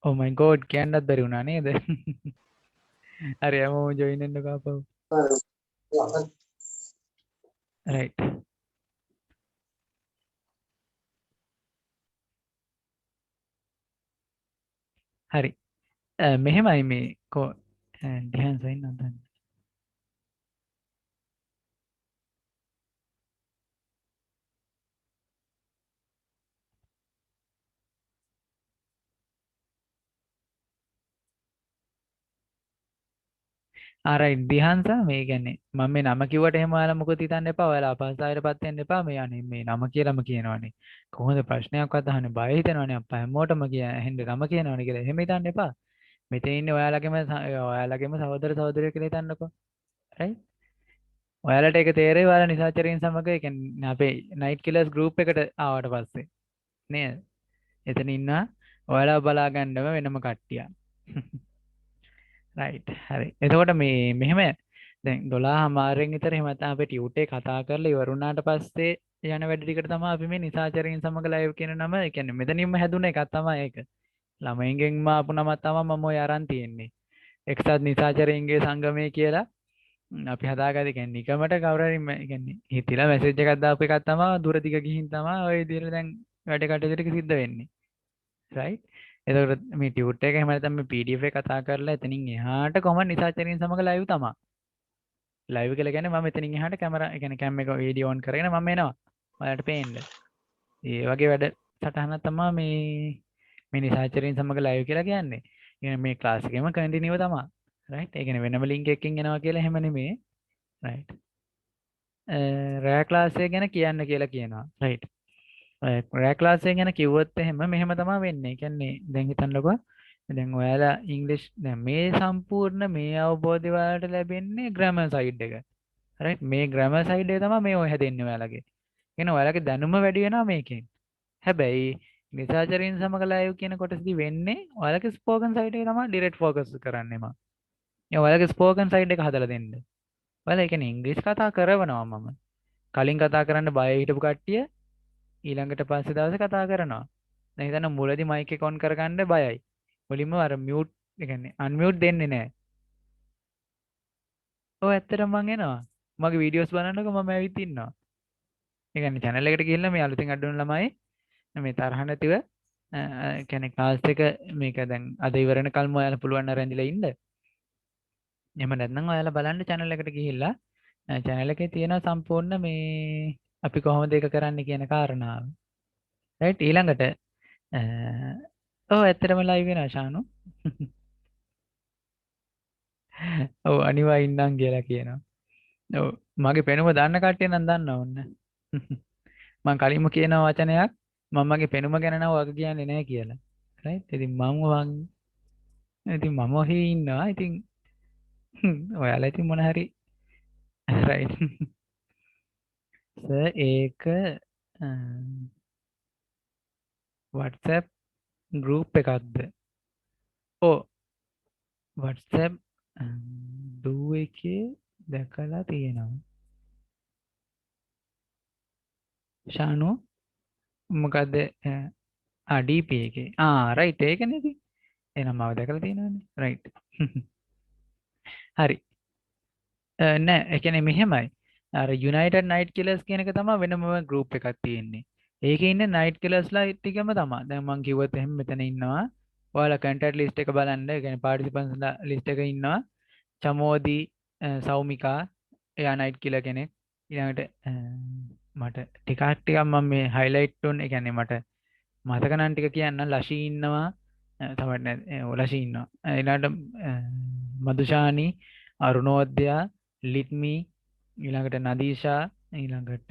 Oh my god කියන්නත් බැරි වුණා නේද? හරි හැමෝම join වෙන්නකෝ ආපහු. right. හරි. මෙහෙමයි මේ ධ්‍යාන සයින් අදන්න. ආරයි ධ්‍යාන්ස මේ කියන්නේ මම මේ නම කිව්වට එහෙම ඔයාලා මොකද හිතන්න එපා. ඔයාලා අපහසුතාවයටපත් වෙන්න එපා. මේ අනේ මේ නම කියලාම කියනවනේ. කොහොමද ප්‍රශ්නයක්වත් අහන්නේ බය හිතෙනවනේ අප්පා හැමෝටම හෙන්න නම කියනවනේ කියලා. එහෙම හිතන්න එපා. මෙතන ඉන්නේ ඔයාලගේම සහෝදර සහෝදරියෝ කියලා හිතන්නකෝ. right? ඔයාලට ඒක තේරෙයි ඔයාලා නිසාචරයින් සමග ඒ කියන්නේ අපේ නයිට් කිලර්ස් ගෲප් එකට ආවට පස්සේ නේද? එතන ඉන්නවා ඔයාලා බලා ගන්නම වෙනම කට්ටියක්. රයිට් හරි. එතකොට මේ මෙහෙම දැන් 12:00 විතර එහෙම නැත්නම් අපේ ටියුට් එක කතා කරලා ඉවර වුණාට පස්සේ යන වැඩ ටිකට තමයි අපි මේ නිසාචරයින් සමග ලයිව් කියන නම ඒ කියන්නේ මෙතනින්ම හැදුන එකක් තමයි ඒක. ළමයින්ගෙන්ම ආපු නමක් තමයි මම ඔය අරන් තියෙන්නේ. එක්සත් නිසාචරයින්ගේ සංගමය කියලා අපි හදාගත්තේ කියන්නේ නිකමට කවුරු හරි කියන්නේ හිතිලා මැසේජ් එකක් දාපු එකක් තමයි දුර දිග ගිහින් තමයි ඔය විදිහට දැන් වැඩ කටයුතු ටික සිද්ධ වෙන්නේ. right? එතකොට මේ ටියුට් එක එහෙම නැත්නම් මේ PDF එක කතා කරලා එතනින් එහාට කොහොමද නිසාචරින් සමග ලයිව් තමයි. ලයිව් කියලා කියන්නේ මම එතනින් එහාට කැමරා ඒ කියන්නේ කැම් එක වීඩියෝ ඔන් කරගෙන මම එනවා. ඔයාලට පේන්න. ඒ වගේ වැඩ සටහනක් තමයි මේ නිසාචරින් සමග ලයිව් කියලා කියන්නේ. කියන්නේ මේ ක්ලාස් එකේම කන්ටිනියුව තමයි. right? ඒ කියන්නේ වෙනම ලින්ක් එකකින් එනවා කියලා එහෙම නෙමෙයි. right? රෑ ක්ලාස් එක ගැන කියන්න කියලා කියනවා. right? රෑ ක්ලාස් එක ගැන කිව්වොත් එහෙම මෙහෙම තමයි වෙන්නේ. කියන්නේ දැන් හිතන්නකෝ දැන් ඔයාලා ඉංග්‍රීසි දැන් මේ සම්පූර්ණ මේ අවබෝධය ඔයාලට ලැබෙන්නේ ග්‍රැමර් සයිඩ් එක. right? මේ ග්‍රැමර් සයිඩ් එක තමයි මේ ඔය හැදෙන්නේ ඔයාලගේ. කියන්නේ ඔයාලගේ දැනුම වැඩි වෙනවා මේකෙන්. හැබැයි නිසාචරින් සමග ලයිව් කියන කොටසදී වෙන්නේ ඔයාලගේ ස්පෝකන් සයිඩ් එක තමයි ඩිරෙක්ට් ફોකස් කරන්නේ මම. ඒ ඔයාලගේ ස්පෝකන් සයිඩ් එක හදලා දෙන්න. ඔයාලා ඒ කියන්නේ ඉංග්‍රීසි කතා කරවනවා මම. කලින් කතා කරන්න බය හිටපු කට්ටිය ඊළඟට පස්සේ දවසේ කතා කරනවා. දැන් හිතන්න මුලදී මයික් එක ඔන් කරගන්න බයයි. මුලින්ම අර මියුට් ඒ කියන්නේ අන්මියුට් දෙන්නේ නැහැ. ඔව් ඇත්තටම මං එනවා. මගේ වීඩියෝස් බලන්නකෝ මම ඇවිත් ඉන්නවා. ඒ කියන්නේ channel එකට ගිහිල්ලා මේ අලුතින් අඩ වෙන ළමයි මේ තරහ නැතිව කියන්නේ ක්ලාස් එක මේක දැන් අද ඉවර වෙනකල්ම ඔයාලා පුළුවන් නම් රැඳිලා ඉන්න. එහෙම නැත්නම් ඔයාලා බලන්න channel එකට ගිහිල්ලා channel එකේ තියෙන සම්පූර්ණ මේ අපි කොහොමද ඒක කරන්නේ කියන කාරණාව. right ඊළඟට ඔව් ඇත්තටම ලයිව් වෙනවා ශානු. ඔව් අනිවා ඉන්නම් කියලා කියනවා. ඔව් මගේ පෙනුම දන්න කට්ටිය නම් දන්නවා ඔන්න. මම කලින්ම කියන වචනයක් මම මගේ පෙනුම ගැන නම් වග කියන්නේ නැහැ කියලා. right ඉතින් මම ඔහි ඉන්නවා. ඉතින් ඔයාලා ඉතින් මොන හරි right සර් ඒක WhatsApp group එකක්ද? ඔව් WhatsApp do එකේ දැකලා තියෙනවා. ශානු මොකද DP එකේ රයිට් ඒකනේ ඉතින් එහෙනම් මම දැකලා තියෙනවානේ රයිට් හරි නෑ ඒ කියන්නේ මෙහෙමයි අර United Night Killers කියන එක තමයි වෙනම group එකක් තියෙන්නේ ඒකේ ඉන්නේ Night Killersලා ටිකම තමයි දැන් මම කිව්වොත් එහෙම මෙතන ඉන්නවා ඔයාලා contact list එක බලන්න ඒ කියන්නේ participants list එකේ ඉන්නවා චමෝදි සෞමිකා එයා Night Killer කෙනෙක් ඊළඟට මට ටිකක් මම මේ highlight උන් ඒ කියන්නේ මට මතක නම් ටික කියන්න ලෂී ඉන්නවා තමයි නෑ ලෂී ඉන්නවා ඊළඟට මදුෂානි අරුණෝදයා ලිට්මි ඊළඟට නදීෂා ඊළඟට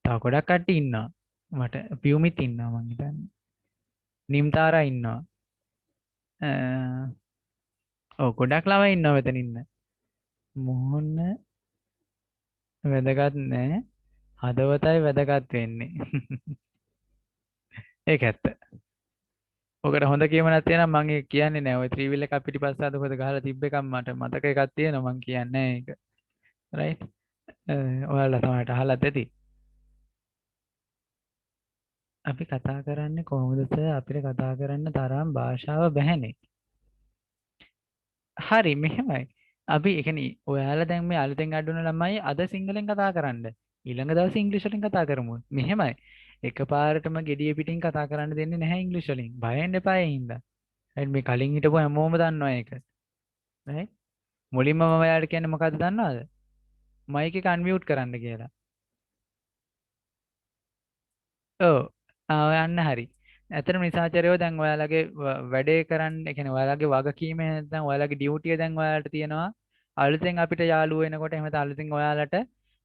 තව ගොඩක් කට්ටිය ඉන්නවා මට පියුමිත් ඉන්නවා මං හිතන්නේ නිම්තාරා ඉන්නවා ඔව් ගොඩක් ළමයි ඉන්නවා මෙතන ඉන්න මොහොන වැදගත් නෑ හදවතයි වැදගත් වෙන්නේ ඒක ඇත්ත ඔකට හොඳ කියමනක් තියෙනවා මම ඒක කියන්නේ නෑ ඔය ත්‍රිවිල් එකක් පිටිපස්ස අද පොත ගහලා තිබ්බ එකක් මට මතක එකක් තියෙනවා මම කියන්නේ නෑ ඒක රයිට් ඔයාලා තමයි අහලත් ඇති අපි කතා කරන්නේ කොහොමද සර්? අපිට කතා කරන්න තරම් භාෂාව බැහැනේ. හරි මෙහෙමයි. අපි ඒ කියන්නේ ඔයාලා දැන් මේ අලුතෙන් අඩු වෙන ළමයි අද සිංහලෙන් කතා කරන්න. ඊළඟ දවසේ ඉංග්‍රීසි වලින් කතා කරමු. මෙහෙමයි. එකපාරටම gediya පිටින් කතා කරන්න දෙන්නේ නැහැ ඉංග්‍රීසි වලින්. බය වෙන්න එපා ඒ හින්දා. right මේ කලින් හිටපු හැමෝම දන්නවා ඒක. right මුලින්ම මම ඔයාලට කියන්නේ මොකද්ද දන්නවද? මයික් එක අන්මියුට් කරන්න කියලා. ඔව්. යන්න හරි. ඇත්තටම නිසාචරයෝ දැන් ඔයාලගේ වැඩේ කරන්න, ඒ කියන්නේ ඔයාලගේ වගකීම නැත්නම් ඔයාලගේ ඩියුටිය දැන් ඔයාලට තියෙනවා. අලුතෙන් අපිට යාළුවෝ එනකොට එහෙම නැත්නම් අලුතෙන් ඔයාලට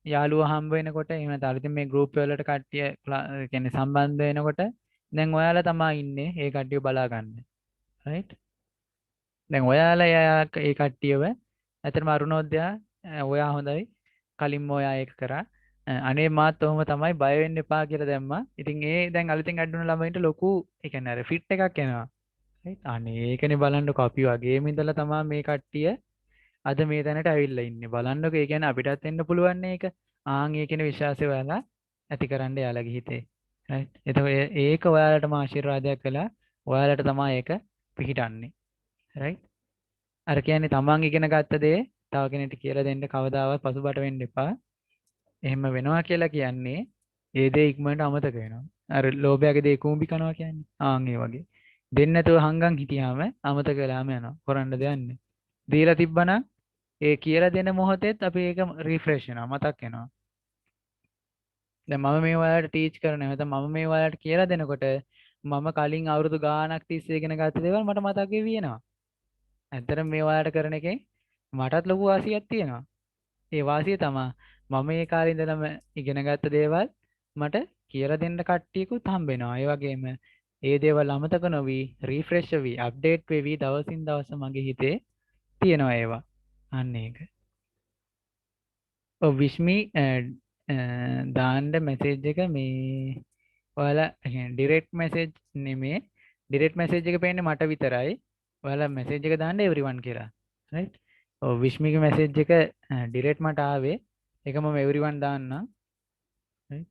යාළුවෝ හම්බ වෙනකොට එහෙම නැත්නම් අලුතෙන් මේ ගෲප් වලට කට්ටිය ඒ කියන්නේ සම්බන්ධ වෙනකොට දැන් ඔයාලා තමයි ඉන්නේ ඒ කට්ටිය බලා ගන්න. right? දැන් ඔයාලා ඒ කට්ටියව ඇත්තටම අරුණෝදයා ඔයා හොඳයි. කලින්ම ඔයා ඒක කරා. අනේ මාත් ඔහොම තමයි බය වෙන්න එපා කියලා දැම්මා. ඉතින් ඒ දැන් අලුතෙන් ඇඩ් වුණ ළමයින්ට ලොකු ඒ කියන්නේ අර ෆිට් එකක් එනවා. right? අනේ ඒකනේ බලන්නකෝ අපි වගේම ඉඳලා තමයි මේ කට්ටිය අද මේ තැනට ඇවිල්ලා ඉන්නේ. බලන්නකෝ ඒ කියන්නේ අපිටත් එන්න පුළුවන් නේ ඒක. ආන් ඒ කියන විශ්වාසය ඔයාලා ඇති කරන්න යාළගේ හිතේ. right? එතකොට ඒක ඔයාලටම ආශිර්වාදයක් කළා. ඔයාලට තමයි ඒක පිහිටන්නේ. right? අර කියන්නේ තමන් ඉගෙන ගත්ත දේ තව කෙනෙක්ට කියලා දෙන්න කවදාවත් පසුබට වෙන්න එපා. එහෙම වෙනවා කියලා කියන්නේ ඒ දේ ඉක්මනට අමතක වෙනවා. අර ලෝභයාගේ දේ කූඹි කනවා කියන්නේ. ආන් ඒ වගේ. දෙන්න නැතුව හංගන් හිටියාම අමතක වෙලාම යනවා. කරන්න දෙයක් නැහැ. දීලා තිබ්බනම් ඒ කියලා දෙන මොහොතේත් අපි ඒක රිෆ්‍රෙෂ් වෙනවා. මතක් වෙනවා. දැන් මම මේ ඔයාලට ටීච් කරනවා. නැත්නම් මම මේ ඔයාලට කියලා දෙනකොට මම කලින් අවුරුදු ගාණක් තිස්සේ ඉගෙන ගත්ත දේවල් මට මතක් වෙවි එනවා. ඇත්තටම මේ ඔයාලට කරන එකෙන් මටත් ලොකු වාසියක් තියෙනවා. ඒ වාසිය තමයි මම මේ කාලේ ඉඳලම ඉගෙන ගත්ත දේවල් මට කියලා දෙන්න කට්ටියකුත් හම්බ වෙනවා. ඒ වගේම ඒ දේවල් අමතක නොවි, රීෆ්‍රෙෂ් වෙවි, අප්ඩේට් වෙවි දවසින් දවස මගේ හිතේ තියෙනවා ඒවා. අන්න ඒක. ඔව් විශ්මි දාන්න මැසේජ් එක මේ ඔයාලා ඩිරෙක්ට් මැසේජ් නෙමේ. ඩිරෙක්ට් මැසේජ් එක පේන්නේ මට විතරයි. ඔයාලා මැසේජ් එක දාන්න එවරිවන් කියලා. right? ඔව් විශ්මිගේ මැසේජ් එක ඩිරෙක්ට් මට ආවේ. ඒක මම එවරිවන් දාන්නම්. right?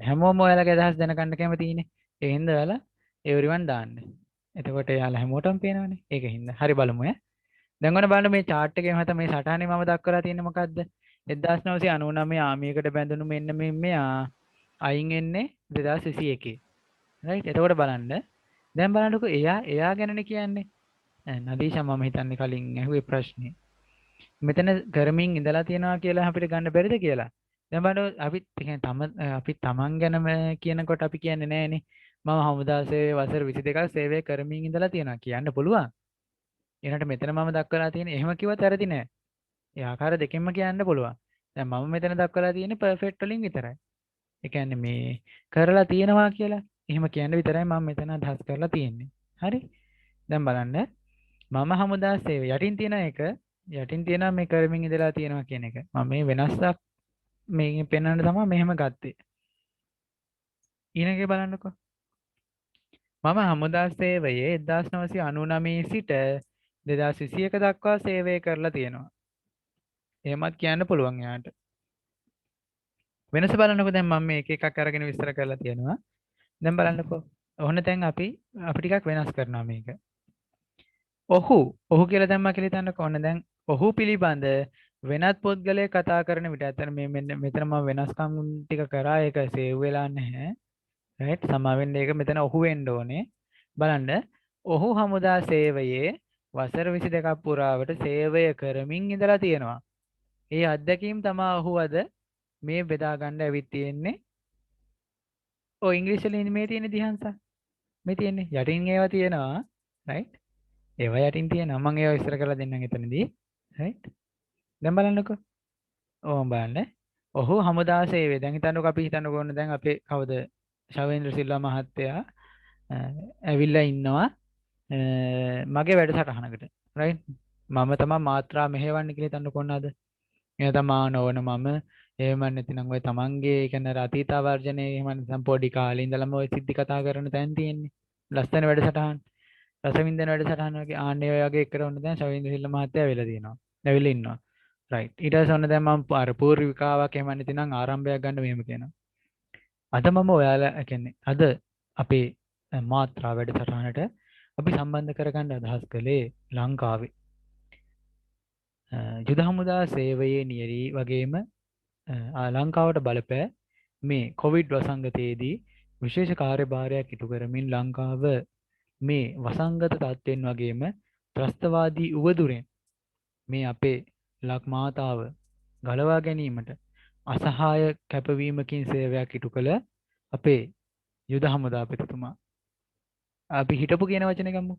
හැමෝම ඔයාලගේ අදහස් දැනගන්න කැමතියිනේ. ඒ හින්දා ඔයාලා එවරිවන් දාන්න. එතකොට එයාලා හැමෝටම පේනවනේ. ඒක හින්දා. හරි බලමු ඈ. දැන් ඔන්න බලන්න මේ chart එකේ මත මේ සටහනේ මම දක්වලා තියෙන්නේ මොකද්ද? 1999 ආමියකට බැඳුණු මෙන්න මේ මෙයා අයින් එන්නේ 2021. right? එතකොට බලන්න. දැන් බලන්නකෝ එයා ගැනනේ කියන්නේ. නදීෂා මම හිතන්නේ කලින් ඇහුවේ ප්‍රශ්නේ. මෙතන කරමින් ඉඳලා තියනවා කියලා අපිට ගන්න බැරිද කියලා. දැන් බලන්න අපි තමන් ගැනම කියනකොට අපි කියන්නේ නෑනේ මම හමුදා සේවයේ වසර 22ක් සේවය කරමින් ඉඳලා තියනවා කියන්න පුළුවන්. ඊළඟට මෙතන මම දක්වලා තියෙන්නේ එහෙම කිව්වත් වැරදි නෑ. ඒ ආකාර දෙකෙන්ම කියන්න පුළුවන්. දැන් මම මෙතන දක්වලා තියෙන්නේ පර්ෆෙක්ට් වලින් විතරයි. ඒ කියන්නේ මේ කරලා තියෙනවා කියලා එහෙම කියන්න විතරයි මම මෙතන අදහස් කරලා තියෙන්නේ. හරි? දැන් බලන්න මම හමුදා සේවය යටින් තියෙන එක යටින් තියෙනවා මේ කරමින් ඉඳලා තියෙනවා කියන එක. මම මේ වෙනසක් මේ පෙන්වන්න තමයි මෙහෙම ගත්තේ. ඊළඟේ බලන්නකෝ. මම හමුදා සේවයේ 1999 සිට 2021 දක්වා සේවය කරලා තියෙනවා. එහෙමත් කියන්න පුළුවන් යාට. වෙනස බලන්නකෝ දැන් මම මේ එක එකක් අරගෙන විස්තර කරලා තියෙනවා. දැන් බලන්නකෝ. ඔන්න දැන් අපි ටිකක් වෙනස් කරනවා මේක. ඔහු කියලා දැම්මා කියලා හිතන්නකෝ. ඔන්න දැන් ඔහු පිළිබඳ වෙනත් පුද්ගලයෙක් කතා කරන විට අතන මේ මෙතන මම වෙනස්කම් ටික කරා ඒක සේව් වෙලා නැහැ. right? සමා වෙන්න ඒක මෙතන ඔහු වෙන්න ඕනේ. බලන්න ඔහු හමුදා සේවයේ වසර 22ක් පුරාවට සේවය කරමින් ඉඳලා තියෙනවා. ඒ අත්දැකීම් තමයි ඔහු අද මේ බෙදා ගන්න ඇවිත් තියෙන්නේ. ඔය ඉංග්‍රීසි වලින් මේ තියෙන දිහාන්සා. මේ තියෙන්නේ යටින් ඒවා තියෙනවා. right? ඒවා යටින් තියෙනවා. මම ඒවා විස්තර කරලා දෙන්නම් එතනදී. right? දැන් බලන්නකෝ. ඕම් බලන්න. ඔහු හමුදා සේවය. දැන් හිතන්නකෝ අපි හිතන්නකෝ ඕන දැන් අපේ කවුද? ශවේන්ද්‍ර සිල්වා මහත්තයා ඇවිල්ලා ඉන්නවා මගේ වැඩසටහනකට. right? මම තමයි මාත්‍රා මෙහෙවන්නේ කියලා හිතන්නකෝ ඕනද? එහෙනම් තමා නොවන මම එහෙම නැතිනම් ඔය තමන්ගේ කියන්නේ අතීත වර්ජනේ එහෙම නැත්නම් පොඩි කාලේ ඉඳලම ඔය සිද්ධි කතා කරන තැන් තියෙන්නේ. ලස්සන වැඩසටහන්. රසවින්දන වැඩසටහන වගේ ආන්නේ ඔය වගේ එකට ඔන්න දැන් ශවේන්ද්‍ර සිල්වා මහත්තයා ඇවිල්ලා තියෙනවා. ඇවිල්ලා ඉන්නවා. right ඊට පස්සේ ඔන්න දැන් මම අර පූර්විකාවක් එහෙම නැතිනම් ආරම්භයක් ගන්න මෙහෙම කියනවා. අද මම ඔයාලා කියන්නේ අද අපේ මාත්‍රා වැඩසටහනට අපි සම්බන්ධ කරගන්න අදහස් කළේ ලංකාවේ යුද හමුදා සේවයේ නියැලී වගේම ලංකාවට බලපෑ මේ කොවිඩ් වසංගතයේදී විශේෂ කාර්යභාරයක් ඉටු කරමින් ලංකාව මේ වසංගත තත්ත්වෙන් වගේම ත්‍රස්තවාදී උවදුරෙන් මේ අපේ ලක් මාතාව ගලවා ගැනීමට අසහාය කැපවීමකින් සේවයක් ඉටු කළ අපේ යුද හමුදාපතිතුමා අපි හිටපු කියන වචන ගමු.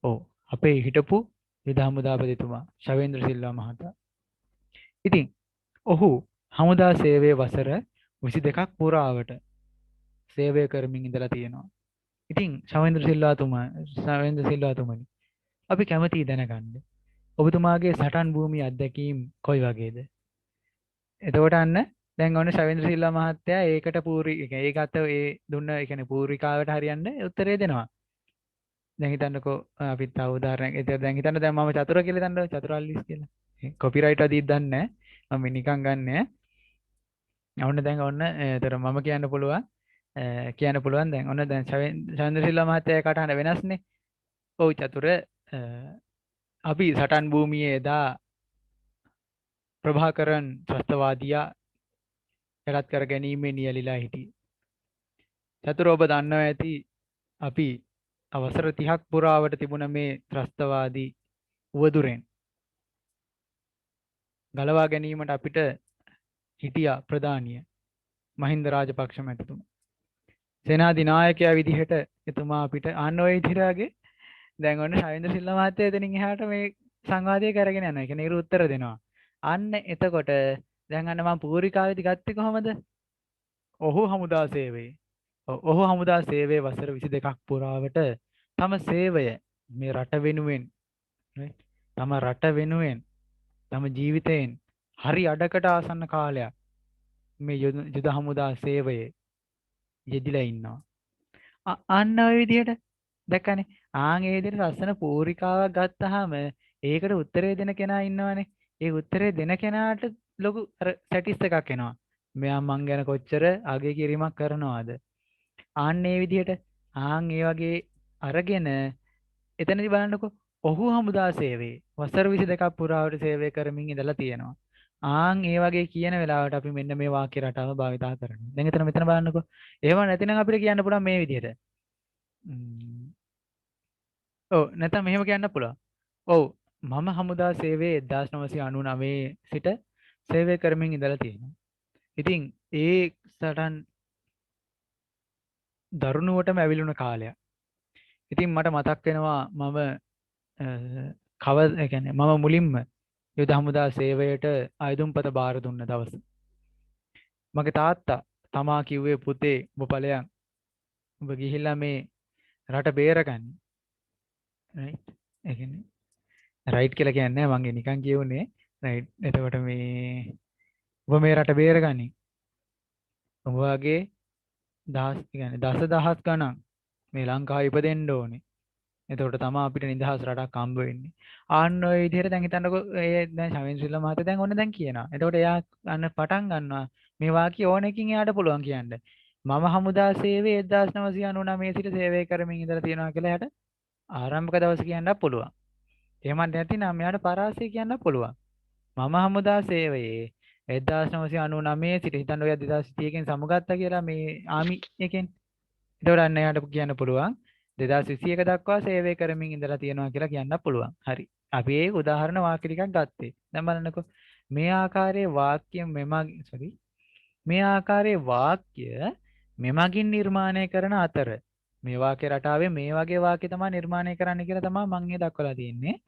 ඔව් අපේ හිටපු යුද හමුදාපතිතුමා ශවේන්ද්‍ර සිල්වා මහතා. ඉතින් ඔහු හමුදා සේවයේ වසර 22ක් පුරාවට සේවය කරමින් ඉඳලා තියෙනවා. ඉතින් ශවේන්ද්‍ර සිල්වාතුමනි අපි කැමතියි දැනගන්න. ඔබතුමාගේ සටන් භූමිය අත්දැකීම් කොයි වගේද? එතකොට අන්න දැන් ඔන්න ශවේන්ද්‍ර සිල්වා මහත්තයා ඒකට ඒකත් ඒ දුන්න ඒ කියන්නේ පූර්විකාවට හරියන්න උත්තරේ දෙනවා. දැන් හිතන්නකෝ අපි තව උදාහරණයක් ඒතර දැන් හිතන්න දැන් මම චතුර කියලා හිතන්න චතුරාල්ලිස් කියලා. කොපිරයිට් අදීත් දන්නේ නැහැ. මම නිකන් ගන්නෑ. ඔන්න දැන් ඔන්න ඒතර මම කියන්න පුළුවන් දැන් ඔන්න දැන් ශවේන්ද්‍ර සිල්වා මහත්තයා කටහඬ වෙනස්නේ. ඔව් චතුර අපි සටන් භූමියේ එදා ප්‍රභාකරන් ත්‍රස්තවාදියා යටත් කර ගැනීමේ නියැලිලා හිටියේ. චතුර ඔබ දන්නවා ඇති අපි අවසර 30ක් පුරාවට තිබුණ මේ ත්‍රස්තවාදී උවදුරෙන් ගලවා ගැනීමට අපිට හිටියා ප්‍රධානිය මහින්ද රාජපක්ෂ මැතිතුමා. සේනාධි නායකයා විදිහට එතුමා අපිට අන්න ඔය විදිහටගේ දැන් ඔන්න ශවේන්ද්‍ර සිල්වා මහත්තයා එතනින් එහාට මේ සංවාදය කරගෙන යනවා. ඒ කියන්නේ ඒකට උත්තර දෙනවා. අන්න එතකොට දැන් අන්න මම පූර්විකාවේදී ගත්තේ කොහමද? ඔහු හමුදා සේවයේ. ඔහු හමුදා සේවයේ වසර 22ක් පුරාවට තම සේවය මේ රට වෙනුවෙන් තම රට වෙනුවෙන් තම ජීවිතයෙන් හරි අඩකට ආසන්න කාලයක් මේ යුද හමුදා සේවයේ යෙදිලා ඉන්නවා. අන්න ඔය විදිහට දැක්කනේ. ආන් ඒ විදිහට ලස්සන පූර්විකාවක් ගත්තාම ඒකට උත්තරේ දෙන කෙනා ඉන්නවනේ. ඒ උත්තරේ දෙන කෙනාට ලොකු සැටිස් එකක් එනවා. මෙයා මං ගැන කොච්චර අගය කිරීමක් කරනවද? ආන්න ඒ විදිහට ආන් ඒ වගේ අරගෙන එතනදි බලන්නකෝ ඔහු හමුදා සේවයේ වසර 22ක් පුරාවට සේවය කරමින් ඉඳලා තියෙනවා. ආන් ඒ වගේ කියන වෙලාවට අපි මෙන්න මේ වාක්‍ය රටාව භාවිතා කරනවා. දැන් මෙතන බලන්නකෝ. එහෙම නැතිනම් අපිට කියන්න පුළුවන් මේ විදිහට. ඔව් නැත්නම් මෙහෙම කියන්න පුළුවන්. ඔව් මම හමුදා සේවයේ 1999 සිට සේවය කරමින් ඉඳලා තියෙනවා. ඉතින් ඒ සටන් දරුණුවටම ඇවිලුණ කාලයක්. ඉතින් මට මතක් වෙනවා මම මුලින්ම යුද හමුදා සේවයට ආයුධම්පත බාර දුන්න දවස. මගේ තාත්තා තමා කිව්වේ පුතේ ඔබ ඵලයන් ඔබ ගිහිල්ලා මේ රට බේරගන්න. රයිට්. ඒ කියන්නේ රයිට් කියලා කියන්නේ මම නිකන් කියුනේ. රයිට්. එතකොට මේ ඔබ මේ රට බේරගනි. ඔබ වගේ දසදහස් ගණන් මේ ලංකාවේ ඉපදෙන්න ඕනේ. එතකොට තමයි අපිට නිදහස් රටක් හම්බ වෙන්නේ. ආන්න ඔය විදිහට දැන් හිතන්නකෝ දැන් ශවේන්ද්‍ර සිල්වා මහත්තයා දැන් ඔන්න දැන් කියනවා. එතකොට එයා අන්න පටන් ගන්නවා මේ වාක්‍ය ඕනකින් එයාට පුළුවන් කියන්න. මම හමුදා සේවයේ 1999 සිට සේවය කරමින් ඉඳලා තියෙනවා කියලා එයාට ආරම්භක දවස කියන්නත් පුළුවන්. එහෙම නැතිනම් එයාට පරාසය කියන්නත් පුළුවන්. මම හමුදා සේවයේ 1999 සිට හිතන්න ඔය 2021 න් සමුගත්තා කියලා මේ ආමි එකෙන්. එතකොට අන්න එයාට කියන්න පුළුවන් 2021 දක්වා සේවය කරමින් ඉඳලා තියෙනවා කියලා කියන්න පුළුවන්. හරි. අපි ඒ උදාහරණ වාක්‍ය ටිකක් ගත්තේ. දැන් බලන්නකෝ. මේ ආකාරයේ වාක්‍ය මේ ආකාරයේ වාක්‍ය මෙමගින් නිර්මාණය කරන අතර මේ වාක්‍ය රටාවේ මේ වගේ වාක්‍ය තමයි නිර්මාණය කරන්න කියලා තමයි මම මේ දක්වලා තියෙන්නේ.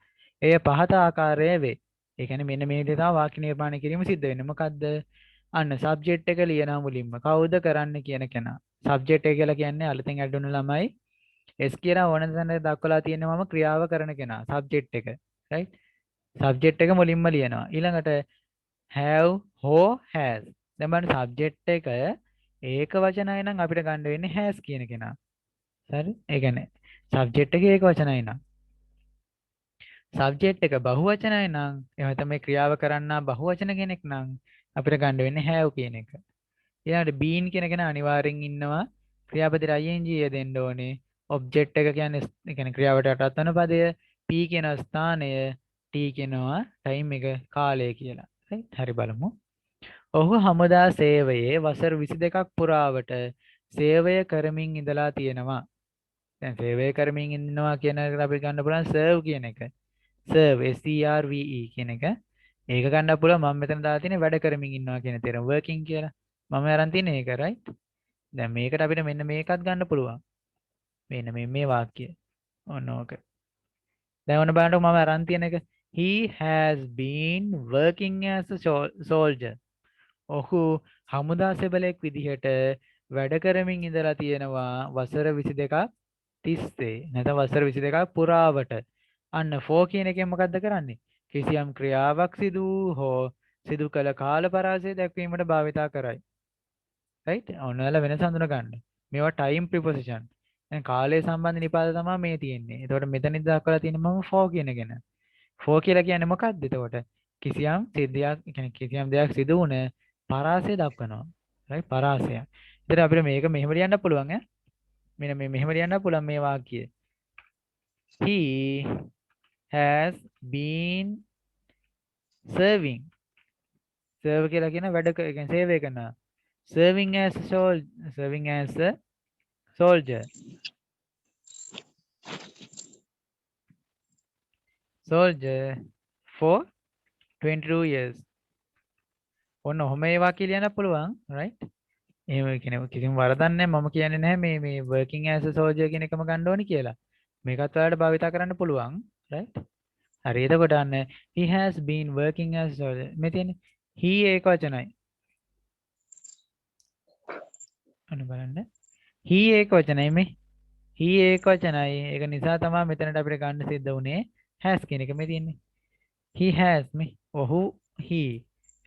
එය පහත ආකාරයේ වේ. ඒ කියන්නේ මෙන්න මේ විදිහට තමයි වාක්‍ය නිර්මාණය කිරීම සිද්ධ වෙන්නේ. මොකද්ද? අන්න සබ්ජෙක්ට් එක ලියනවා මුලින්ම. කවුද කරන්න කියන කෙනා. සබ්ජෙක්ට් එක කියලා කියන්නේ අලුතෙන් ඇඩ් වුණු ළමයි. S කියලා ඕන තැන දක්වලා තියෙනවා මම ක්‍රියාව කරන කෙනා. සබ්ජෙක්ට් එක. රයිට්? සබ්ජෙක්ට් එක මුලින්ම ලියනවා. ඊළඟට have, ho, has. දැන් බලන්න සබ්ජෙක්ට් එක ඒක වචනයි නම් අපිට ගන්න වෙන්නේ has කියන කෙනා. හරි? ඒ කියන්නේ සබ්ජෙක්ට් එක ඒක වචනයි නම් සබ්ජෙක්ට් එක බහුවචනයි නම් එහෙම තමයි ක්‍රියාව කරන්නා බහුවචන කෙනෙක් නම් අපිට ගන්න වෙන්නේ have කියන එක. ඊළඟට been කියන කෙනා අනිවාර්යෙන් ඉන්නවා. ක්‍රියාපදයට ing දෙන්න ඕනේ. ඔබ්ජෙක්ට් එක කියන්නේ ඒ කියන්නේ ක්‍රියාවට යටත් වෙන පදය. p කියන ස්ථානය, t කියනවා ටයිම් එක කාලය කියලා. හරි බලමු. ඔහු හමුදා සේවයේ වසර 22ක් පුරාවට සේවය කරමින් ඉඳලා තියෙනවා. දැන් සේවය කරමින් ඉන්නවා කියන එකට අපි ගන්න පුළුවන් serve කියන එක. serve serve කියන එක. ඒක ගන්න පුළුවන් මම මෙතන දාලා තියෙන්නේ වැඩ කරමින් ඉන්නවා කියන තේරුම working කියලා. මම අරන් තියෙන්නේ ඒක right. දැන් මේකට අපිට මෙන්න මේකත් ගන්න පුළුවන්. මෙන්න මේ වාක්‍යය. ඔන්න ඕක. දැන් ඔන්න බලන්නකො මම අරන් තියෙන එක. He has been working as a soldier. ඔහු හමුදා සෙබළෙක් විදිහට වැඩ කරමින් ඉඳලා තියෙනවා වසර 22ක් තිස්සේ. නැත්නම් වසර 22ක් පුරාවට. අන්න 4 කියන එකෙන් මොකද්ද කරන්නේ? කිසියම් ක්‍රියාවක් සිදු හෝ සිදු කළ කාල පරාසය දැක්වීමට භාවිතා කරයි. right? ඔන්නවල වෙනස හඳුන ගන්න. මේවා time preposition. දැන් කාලය සම්බන්ධ නිපාත තමයි මේ තියෙන්නේ. එතකොට මෙතනින් දක්වලා තියෙන්නේ මම 4 කියන ගැන. 4 කියලා කියන්නේ මොකක්ද එතකොට? කිසියම් සිද්ධියක්, කියන්නේ කිසියම් දෙයක් සිදු වුණ පරාසය දක්වනවා. right? පරාසය. ඉතින් අපිට මේක මෙහෙම ලියන්න පුළුවන් ඈ. මෙන්න මේ මෙහෙම ලියන්න පුළුවන් මේ වාක්‍යය. He has been serving. serve කියලා කියන වැඩ කියන්නේ සේවය කරනවා. serving as a soldier. soldier for 22 years. ඔන්න ඔහොම ඒ වාක්‍ය ලියන්න පුළුවන් right. එහෙම කියන කිසිම වරදක් නැහැ. මම කියන්නේ නැහැ මේ working as a soldier කියන එකම ගන්න ඕනි කියලා. මේකත් ඔයාලට භාවිතා කරන්න පුළුවන් right. හරි එතකොට අන්න he has been working as a soldier. මේ තියෙන්නේ he ඒක වචනයි. අන්න බලන්න. he ඒක වචනයි මේ. he ඒක වචනයි. ඒක නිසා තමයි මෙතනට අපිට ගන්න සිද්ධ වුනේ has කියන එක මේ තියෙන්නේ. he has මේ ඔහු he